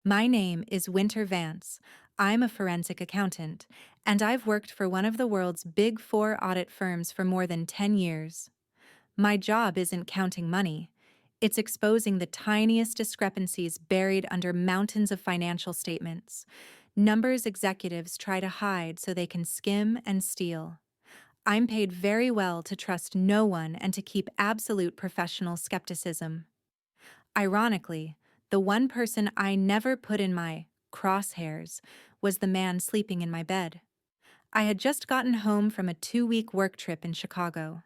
My name is Winter Vance. I'm a forensic accountant, and I've worked for one of the world's big four audit firms for more than 10 years. My job isn't counting money. It's exposing the tiniest discrepancies buried under mountains of financial statements. Numbers executives try to hide so they can skim and steal. I'm paid very well to trust no one and to keep absolute professional skepticism. Ironically, the one person I never put in my crosshairs was the man sleeping in my bed. I had just gotten home from a 2-week work trip in Chicago.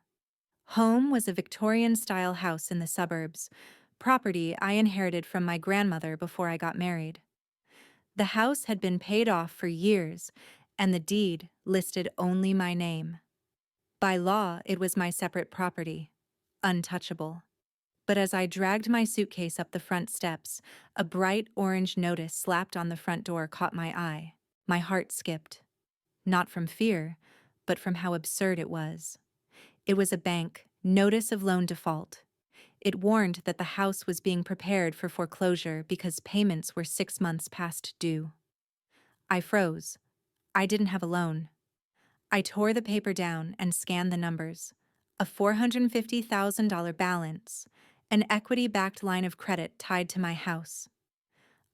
Home was a Victorian-style house in the suburbs, property I inherited from my grandmother before I got married. The house had been paid off for years, and the deed listed only my name. By law, it was my separate property, untouchable. But as I dragged my suitcase up the front steps, a bright orange notice slapped on the front door caught my eye. My heart skipped. Not from fear, but from how absurd it was. It was a bank notice of loan default. It warned that the house was being prepared for foreclosure because payments were 6 months past due. I froze. I didn't have a loan. I tore the paper down and scanned the numbers. A $450,000 balance, an equity-backed line of credit tied to my house.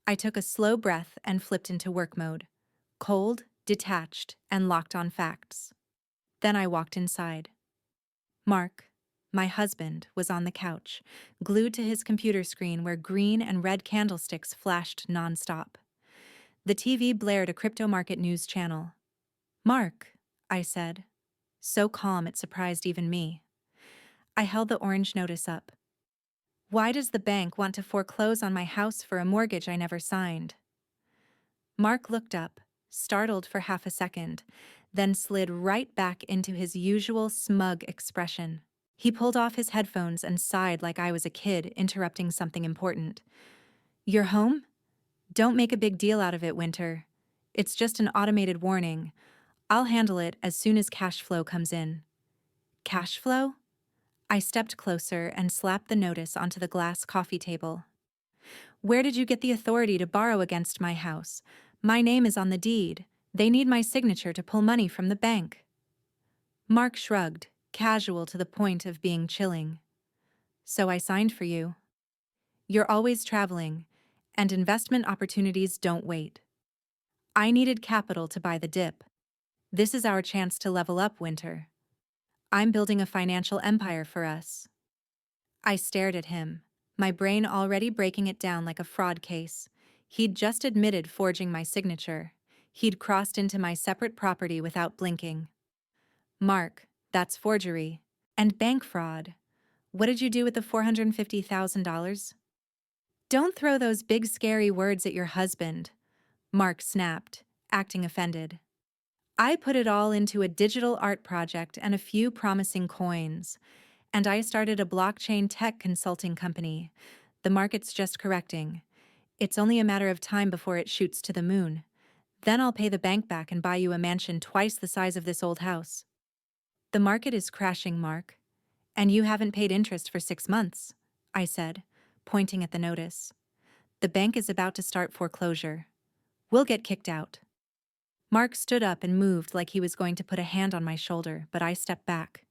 I took a slow breath and flipped into work mode. Cold, detached, and locked on facts. Then I walked inside. Mark, my husband, was on the couch, glued to his computer screen where green and red candlesticks flashed nonstop. The TV blared a crypto market news channel. "Mark," I said, so calm it surprised even me. I held the orange notice up. "Why does the bank want to foreclose on my house for a mortgage I never signed?" Mark looked up, startled for half a second, then slid right back into his usual smug expression. He pulled off his headphones and sighed like I was a kid interrupting something important. "You're home? Don't make a big deal out of it, Winter. It's just an automated warning. I'll handle it as soon as cash flow comes in." Cash flow? I stepped closer and slapped the notice onto the glass coffee table. "Where did you get the authority to borrow against my house? My name is on the deed. They need my signature to pull money from the bank." Mark shrugged, casual to the point of being chilling. "So I signed for you. You're always traveling, and investment opportunities don't wait. I needed capital to buy the dip. This is our chance to level up, Winter. I'm building a financial empire for us." I stared at him, my brain already breaking it down like a fraud case. He'd just admitted forging my signature. He'd crossed into my separate property without blinking. "Mark, that's forgery. And bank fraud. What did you do with the $450,000? "Don't throw those big scary words at your husband," Mark snapped, acting offended. "I put it all into a digital art project and a few promising coins. And I started a blockchain tech consulting company. The market's just correcting. It's only a matter of time before it shoots to the moon. Then I'll pay the bank back and buy you a mansion twice the size of this old house." "The market is crashing, Mark. And you haven't paid interest for 6 months," I said, pointing at the notice. "The bank is about to start foreclosure. We'll get kicked out." Mark stood up and moved like he was going to put a hand on my shoulder, but I stepped back.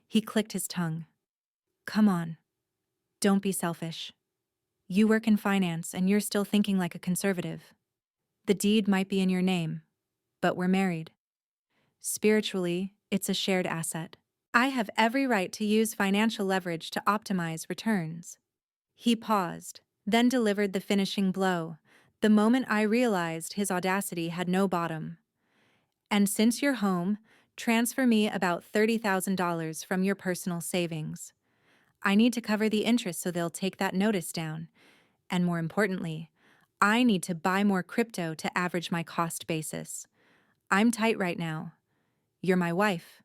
He clicked his tongue. "Come on. Don't be selfish. You work in finance and you're still thinking like a conservative. The deed might be in your name, but we're married. Spiritually, it's a shared asset. I have every right to use financial leverage to optimize returns." He paused, then delivered the finishing blow, the moment I realized his audacity had no bottom. "And since you're home, transfer me about $30,000 from your personal savings. I need to cover the interest so they'll take that notice down. And more importantly, I need to buy more crypto to average my cost basis. I'm tight right now. You're my wife.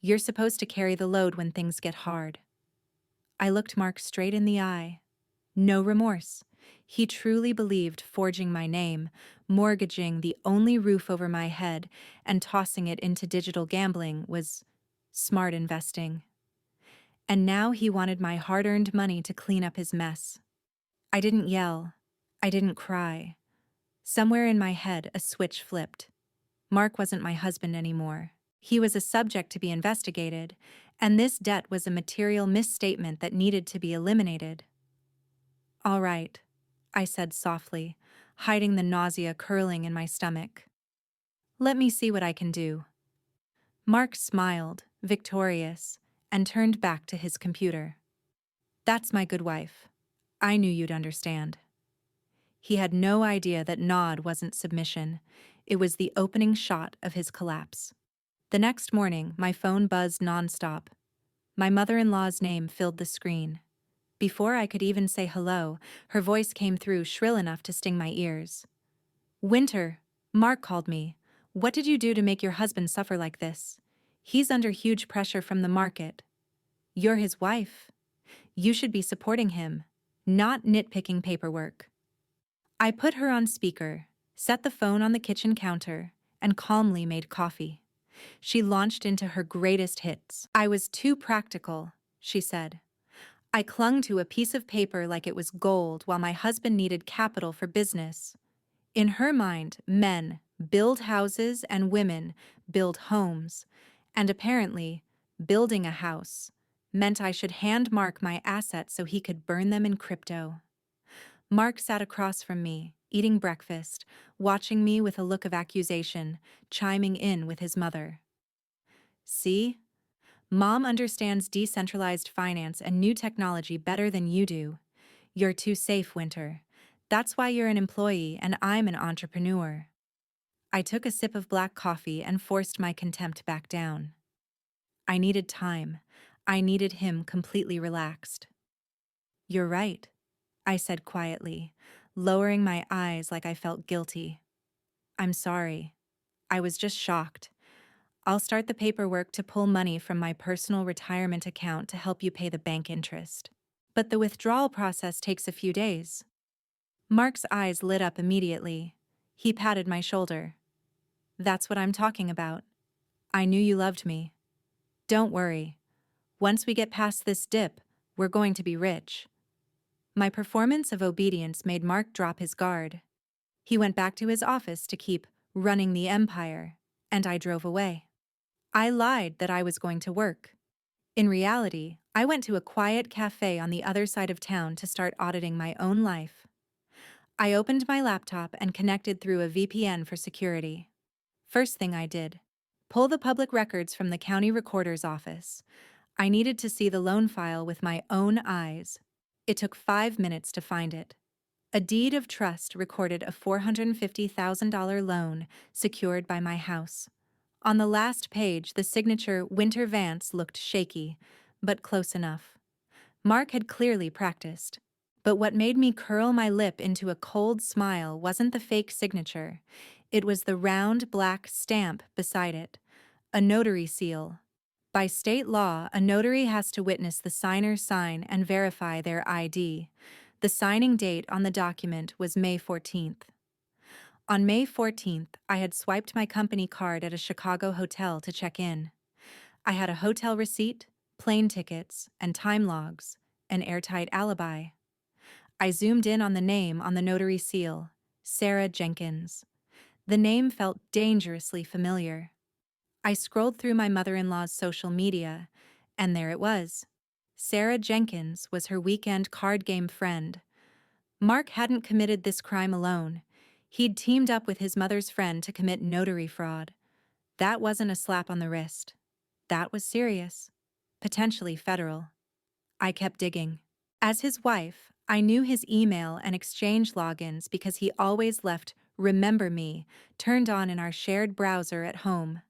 You're supposed to carry the load when things get hard." I looked Mark straight in the eye. No remorse. He truly believed forging my name, mortgaging the only roof over my head, and tossing it into digital gambling was smart investing. And now he wanted my hard-earned money to clean up his mess. I didn't yell. I didn't cry. Somewhere in my head, a switch flipped. Mark wasn't my husband anymore. He was a subject to be investigated, and this debt was a material misstatement that needed to be eliminated. "All right," I said softly, hiding the nausea curling in my stomach. "Let me see what I can do." Mark smiled, victorious, and turned back to his computer. "That's my good wife. I knew you'd understand." He had no idea that nod wasn't submission. It was the opening shot of his collapse. The next morning, my phone buzzed nonstop. My mother-in-law's name filled the screen. Before I could even say hello, her voice came through shrill enough to sting my ears. "Winter," Mark called me. "What did you do to make your husband suffer like this? He's under huge pressure from the market. You're his wife. You should be supporting him, not nitpicking paperwork." I put her on speaker, set the phone on the kitchen counter, and calmly made coffee. She launched into her greatest hits. "I was too practical," she said. "I clung to a piece of paper like it was gold while my husband needed capital for business." In her mind, men build houses and women build homes, and apparently, building a house meant I should hand Mark my assets so he could burn them in crypto. Mark sat across from me, eating breakfast, watching me with a look of accusation, chiming in with his mother. "See? Mom understands decentralized finance and new technology better than you do. You're too safe, Winter. That's why you're an employee and I'm an entrepreneur." I took a sip of black coffee and forced my contempt back down. I needed time. I needed him completely relaxed. "You're right," I said quietly, lowering my eyes like I felt guilty. "I'm sorry. I was just shocked. I'll start the paperwork to pull money from my personal retirement account to help you pay the bank interest. But the withdrawal process takes a few days." Mark's eyes lit up immediately. He patted my shoulder. "That's what I'm talking about. I knew you loved me. Don't worry. Once we get past this dip, we're going to be rich." My performance of obedience made Mark drop his guard. He went back to his office to keep running the empire, and I drove away. I lied that I was going to work. In reality, I went to a quiet cafe on the other side of town to start auditing my own life. I opened my laptop and connected through a VPN for security. First thing I did, pull the public records from the county recorder's office. I needed to see the loan file with my own eyes. It took 5 minutes to find it. A deed of trust recorded a $450,000 loan secured by my house. On the last page, the signature Winter Vance looked shaky, but close enough. Mark had clearly practiced. But what made me curl my lip into a cold smile wasn't the fake signature. It was the round black stamp beside it, a notary seal. By state law, a notary has to witness the signer sign and verify their ID. The signing date on the document was May 14th. On May 14th, I had swiped my company card at a Chicago hotel to check in. I had a hotel receipt, plane tickets, and time logs, an airtight alibi. I zoomed in on the name on the notary seal, Sarah Jenkins. The name felt dangerously familiar. I scrolled through my mother-in-law's social media, and there it was. Sarah Jenkins was her weekend card game friend. Mark hadn't committed this crime alone. He'd teamed up with his mother's friend to commit notary fraud. That wasn't a slap on the wrist. That was serious, potentially federal. I kept digging. As his wife, I knew his email and exchange logins because he always left "Remember Me" turned on in our shared browser at home.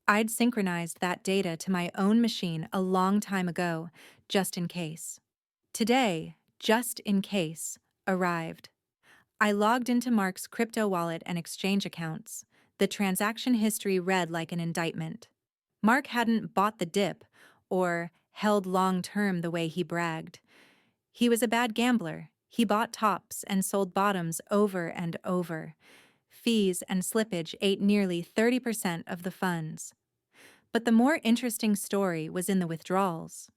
I'd synchronized that data to my own machine a long time ago, just in case. Today, just in case, arrived. I logged into Mark's crypto wallet and exchange accounts. The transaction history read like an indictment. Mark hadn't bought the dip or held long-term the way he bragged. He was a bad gambler. He bought tops and sold bottoms over and over. Fees and slippage ate nearly 30% of the funds. But the more interesting story was in the withdrawals.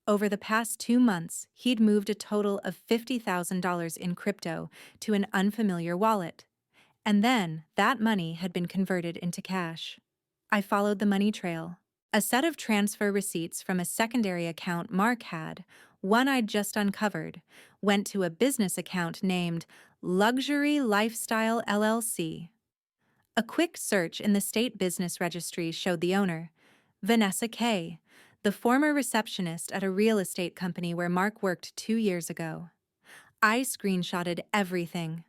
Over the past 2 months, he'd moved a total of $50,000 in crypto to an unfamiliar wallet. And then, that money had been converted into cash. I followed the money trail. A set of transfer receipts from a secondary account Mark had, one I'd just uncovered, went to a business account named Luxury Lifestyle LLC. A quick search in the state business registry showed the owner, Vanessa K., the former receptionist at a real estate company where Mark worked 2 years ago. I screenshotted everything: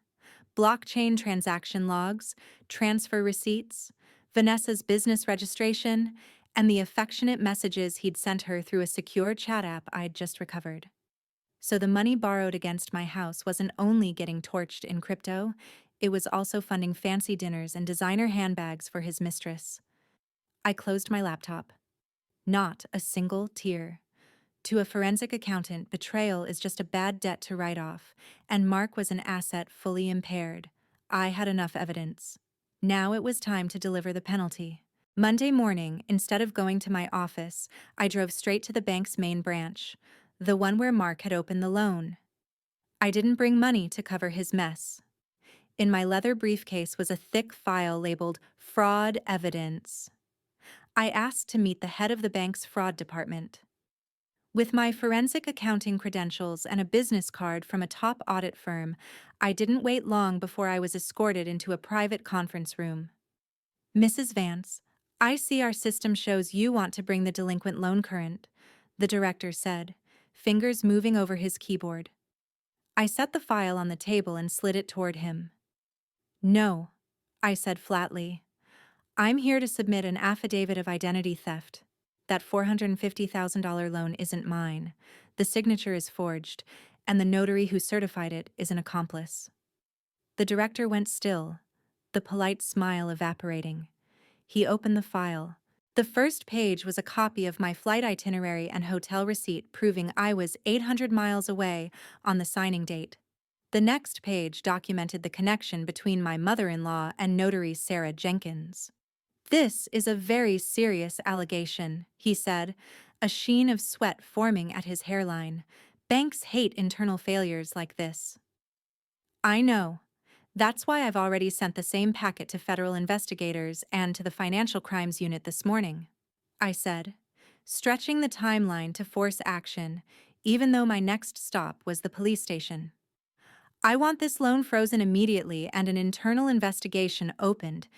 blockchain transaction logs, transfer receipts, Vanessa's business registration, and the affectionate messages he'd sent her through a secure chat app I'd just recovered. So the money borrowed against my house wasn't only getting torched in crypto, it was also funding fancy dinners and designer handbags for his mistress. I closed my laptop. Not a single tear. To a forensic accountant, betrayal is just a bad debt to write off, and Mark was an asset fully impaired. I had enough evidence. Now it was time to deliver the penalty. Monday morning, instead of going to my office, I drove straight to the bank's main branch, the one where Mark had opened the loan. I didn't bring money to cover his mess. In my leather briefcase was a thick file labeled Fraud Evidence. I asked to meet the head of the bank's fraud department. With my forensic accounting credentials and a business card from a top audit firm, I didn't wait long before I was escorted into a private conference room. "Mrs. Vance, I see our system shows you want to bring the delinquent loan current," the director said, fingers moving over his keyboard. I set the file on the table and slid it toward him. "No," I said flatly. "I'm here to submit an affidavit of identity theft. That $450,000 loan isn't mine. The signature is forged, and the notary who certified it is an accomplice." The director went still, the polite smile evaporating. He opened the file. The first page was a copy of my flight itinerary and hotel receipt proving I was 800 miles away on the signing date. The next page documented the connection between my mother-in-law and notary Sarah Jenkins. "This is a very serious allegation," he said, a sheen of sweat forming at his hairline. "Banks hate internal failures like this." "I know. That's why I've already sent the same packet to federal investigators and to the Financial Crimes Unit this morning," I said, stretching the timeline to force action, even though my next stop was the police station. "I want this loan frozen immediately and an internal investigation opened.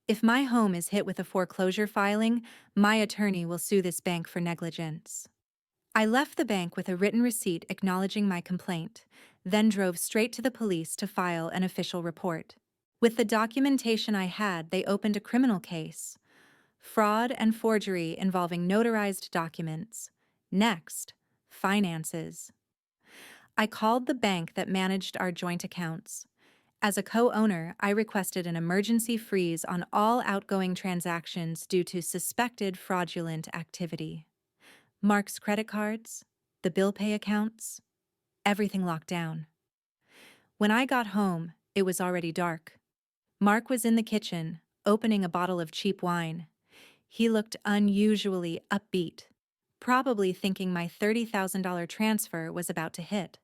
If my home is hit with a foreclosure filing, my attorney will sue this bank for negligence." I left the bank with a written receipt acknowledging my complaint, then drove straight to the police to file an official report. With the documentation I had, they opened a criminal case: fraud and forgery involving notarized documents. Next, finances. I called the bank that managed our joint accounts. As a co-owner, I requested an emergency freeze on all outgoing transactions due to suspected fraudulent activity. Mark's credit cards, the bill pay accounts, everything locked down. When I got home, it was already dark. Mark was in the kitchen, opening a bottle of cheap wine. He looked unusually upbeat, probably thinking my $30,000 transfer was about to hit.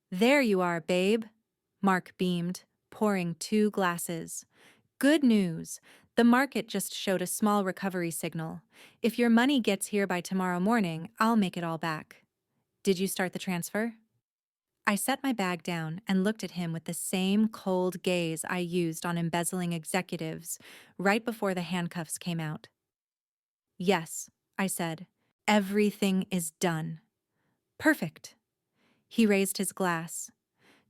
"There you are, babe," Mark beamed, pouring 2 glasses. "Good news. The market just showed a small recovery signal. If your money gets here by tomorrow morning, I'll make it all back. Did you start the transfer?" I set my bag down and looked at him with the same cold gaze I used on embezzling executives right before the handcuffs came out. "Yes," I said. "Everything is done." "Perfect." He raised his glass.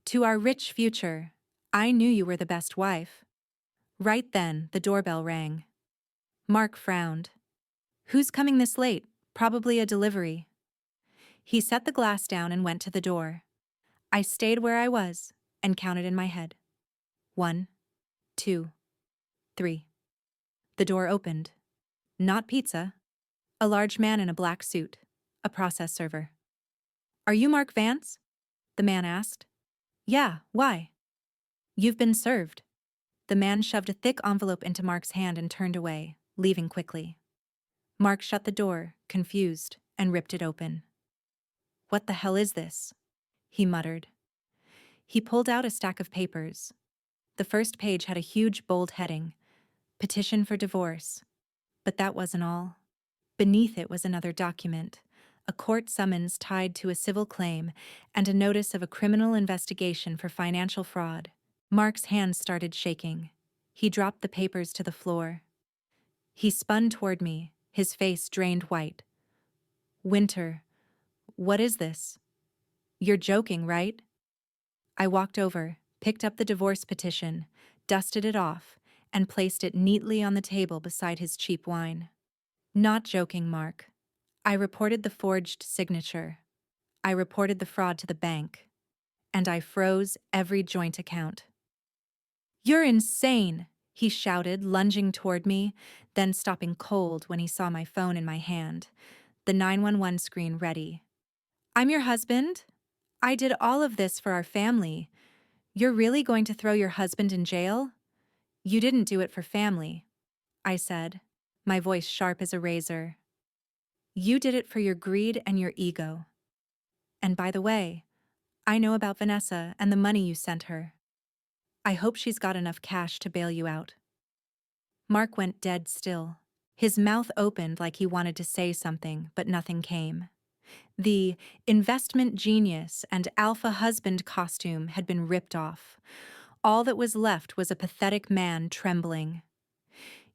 "To our rich future. I knew you were the best wife." Right then, the doorbell rang. Mark frowned. "Who's coming this late? Probably a delivery." He set the glass down and went to the door. I stayed where I was and counted in my head. 1, 2, 3. The door opened. Not pizza. A large man in a black suit, a process server. "Are you Mark Vance?" the man asked. "Yeah, why?" "You've been served." The man shoved a thick envelope into Mark's hand and turned away, leaving quickly. Mark shut the door, confused, and ripped it open. "What the hell is this?" he muttered. He pulled out a stack of papers. The first page had a huge bold heading, "Petition for divorce." But that wasn't all. Beneath it was another document, a court summons tied to a civil claim and a notice of a criminal investigation for financial fraud. Mark's hands started shaking. He dropped the papers to the floor. He spun toward me, his face drained white. "Winter, what is this? You're joking, right?" I walked over, picked up the divorce petition, dusted it off, and placed it neatly on the table beside his cheap wine. "Not joking, Mark. I reported the forged signature. I reported the fraud to the bank. And I froze every joint account." "You're insane!" he shouted, lunging toward me, then stopping cold when he saw my phone in my hand, the 911 screen ready. "I'm your husband. I did all of this for our family. You're really going to throw your husband in jail?" "You didn't do it for family," I said, my voice sharp as a razor. "You did it for your greed and your ego. And by the way, I know about Vanessa and the money you sent her. I hope she's got enough cash to bail you out." Mark went dead still. His mouth opened like he wanted to say something, but nothing came. The investment genius and alpha husband costume had been ripped off. All that was left was a pathetic man trembling.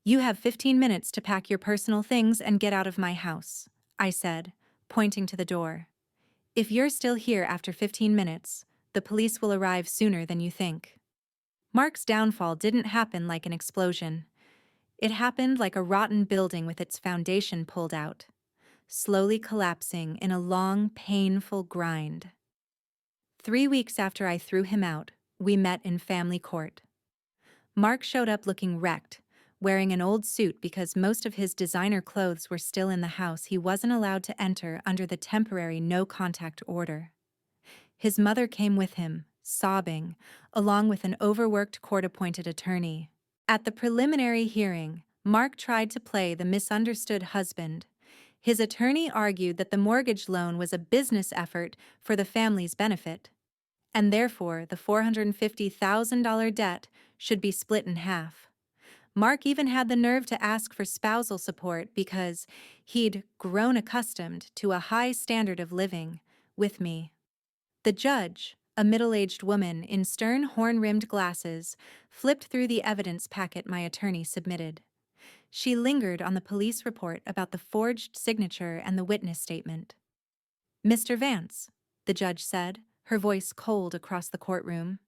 "You have 15 minutes to pack your personal things and get out of my house," I said, pointing to the door. "If you're still here after 15 minutes, the police will arrive sooner than you think." Mark's downfall didn't happen like an explosion. It happened like a rotten building with its foundation pulled out, slowly collapsing in a long, painful grind. 3 weeks after I threw him out, we met in family court. Mark showed up looking wrecked, wearing an old suit because most of his designer clothes were still in the house he wasn't allowed to enter under the temporary no-contact order. His mother came with him, sobbing, along with an overworked court-appointed attorney. At the preliminary hearing, Mark tried to play the misunderstood husband. His attorney argued that the mortgage loan was a business effort for the family's benefit, and therefore the $450,000 debt should be split in half. Mark even had the nerve to ask for spousal support because he'd grown accustomed to a high standard of living with me. The judge, a middle-aged woman in stern horn-rimmed glasses, flipped through the evidence packet my attorney submitted. She lingered on the police report about the forged signature and the witness statement. "Mr. Vance," the judge said, her voice cold across the courtroom,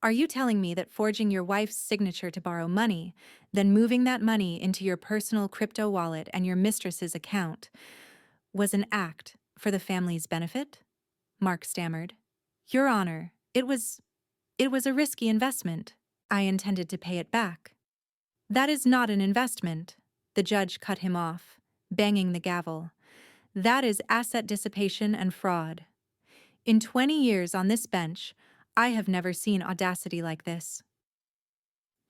"are you telling me that forging your wife's signature to borrow money, then moving that money into your personal crypto wallet and your mistress's account, was an act for the family's benefit?" Mark stammered. "Your Honor, it was a risky investment. I intended to pay it back." "That is not an investment," the judge cut him off, banging the gavel. "That is asset dissipation and fraud. In 20 years on this bench, I have never seen audacity like this."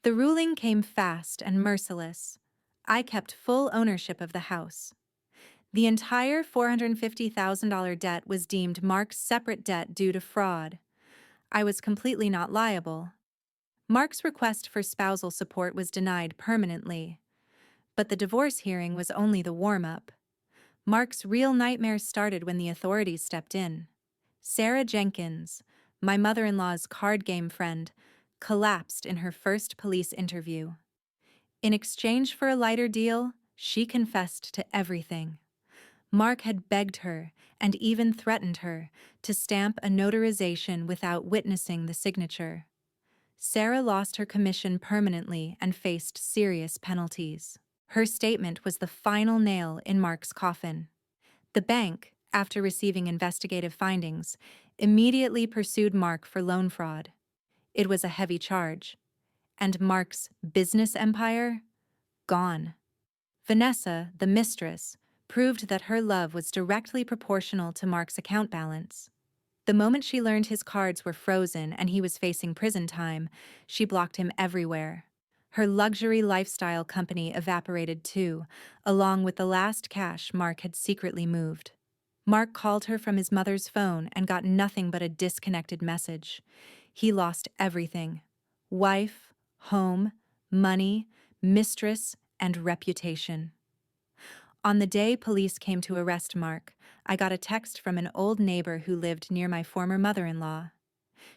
The ruling came fast and merciless. I kept full ownership of the house. The entire $450,000 debt was deemed Mark's separate debt due to fraud. I was completely not liable. Mark's request for spousal support was denied permanently. But the divorce hearing was only the warm-up. Mark's real nightmare started when the authorities stepped in. Sarah Jenkins, my mother-in-law's card game friend, collapsed in her first police interview. In exchange for a lighter deal, she confessed to everything. Mark had begged her, and even threatened her, to stamp a notarization without witnessing the signature. Sarah lost her commission permanently and faced serious penalties. Her statement was the final nail in Mark's coffin. The bank, after receiving investigative findings, immediately pursued Mark for loan fraud. It was a heavy charge. And Mark's business empire? Gone. Vanessa, the mistress, proved that her love was directly proportional to Mark's account balance. The moment she learned his cards were frozen and he was facing prison time, she blocked him everywhere. Her luxury lifestyle company evaporated too, along with the last cash Mark had secretly moved. Mark called her from his mother's phone and got nothing but a disconnected message. He lost everything: wife, home, money, mistress, and reputation. On the day police came to arrest Mark, I got a text from an old neighbor who lived near my former mother-in-law.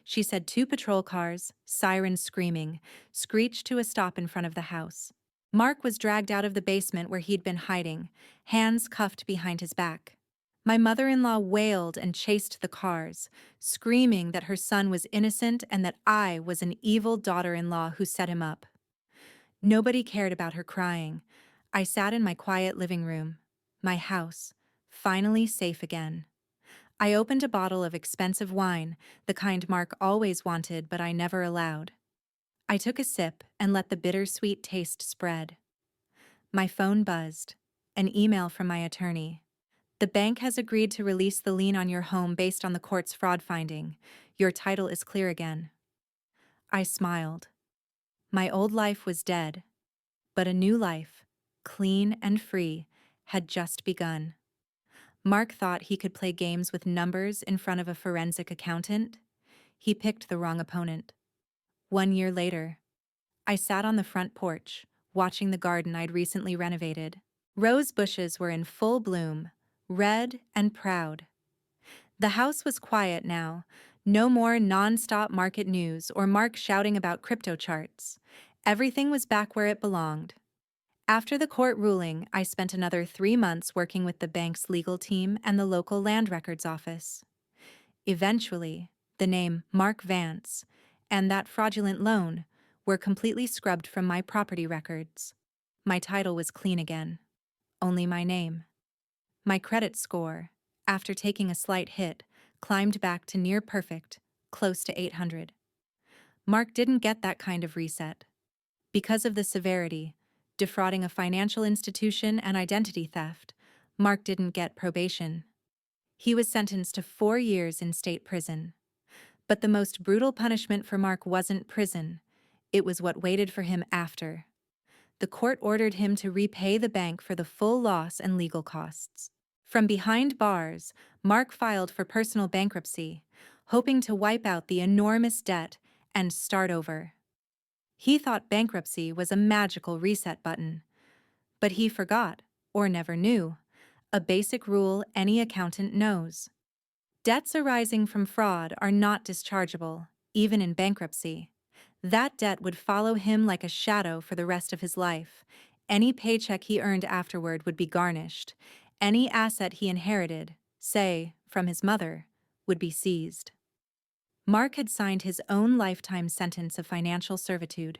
She said 2 patrol cars, sirens screaming, screeched to a stop in front of the house. Mark was dragged out of the basement where he'd been hiding, hands cuffed behind his back. My mother-in-law wailed and chased the cars, screaming that her son was innocent and that I was an evil daughter-in-law who set him up. Nobody cared about her crying. I sat in my quiet living room, my house, finally safe again. I opened a bottle of expensive wine, the kind Mark always wanted but I never allowed. I took a sip and let the bittersweet taste spread. My phone buzzed. An email from my attorney. The bank has agreed to release the lien on your home based on the court's fraud finding. Your title is clear again. I smiled. My old life was dead, but a new life, clean and free, had just begun. Mark thought he could play games with numbers in front of a forensic accountant. He picked the wrong opponent. 1 year later, I sat on the front porch, watching the garden I'd recently renovated. Rose bushes were in full bloom, red and proud. The house was quiet now. No more non-stop market news or Mark shouting about crypto charts. Everything was back where it belonged. After the court ruling, I spent another 3 months working with the bank's legal team and the local land records office. Eventually, the name Mark Vance and that fraudulent loan were completely scrubbed from my property records. My title was clean again. Only my name. My credit score, after taking a slight hit, climbed back to near perfect, close to 800. Mark didn't get that kind of reset. Because of the severity, defrauding a financial institution and identity theft, Mark didn't get probation. He was sentenced to 4 years in state prison. But the most brutal punishment for Mark wasn't prison. It was what waited for him after. The court ordered him to repay the bank for the full loss and legal costs. From behind bars, Mark filed for personal bankruptcy, hoping to wipe out the enormous debt and start over. He thought bankruptcy was a magical reset button. But he forgot, or never knew, a basic rule any accountant knows. Debts arising from fraud are not dischargeable, even in bankruptcy. That debt would follow him like a shadow for the rest of his life. Any paycheck he earned afterward would be garnished. Any asset he inherited, say, from his mother, would be seized. Mark had signed his own lifetime sentence of financial servitude.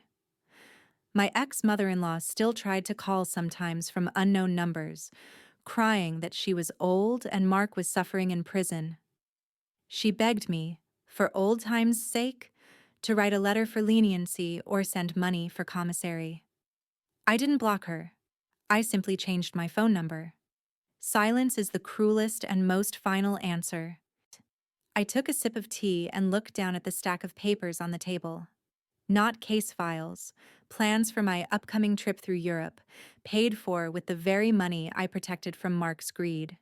My ex-mother-in-law still tried to call sometimes from unknown numbers, crying that she was old and Mark was suffering in prison. She begged me, for old times' sake, to write a letter for leniency or send money for commissary. I didn't block her. I simply changed my phone number. Silence is the cruelest and most final answer. I took a sip of tea and looked down at the stack of papers on the table. Not case files, plans for my upcoming trip through Europe, paid for with the very money I protected from Mark's greed.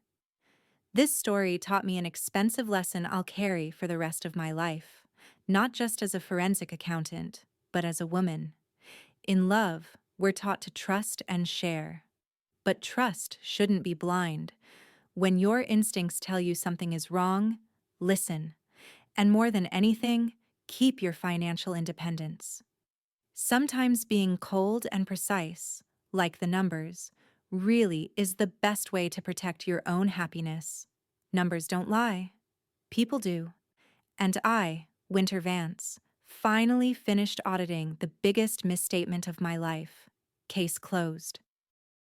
This story taught me an expensive lesson I'll carry for the rest of my life, not just as a forensic accountant, but as a woman. In love, we're taught to trust and share. But trust shouldn't be blind. When your instincts tell you something is wrong, listen. And more than anything, keep your financial independence. Sometimes being cold and precise, like the numbers, really is the best way to protect your own happiness. Numbers don't lie. People do. And I, Winter Vance, finally finished auditing the biggest misstatement of my life. Case closed.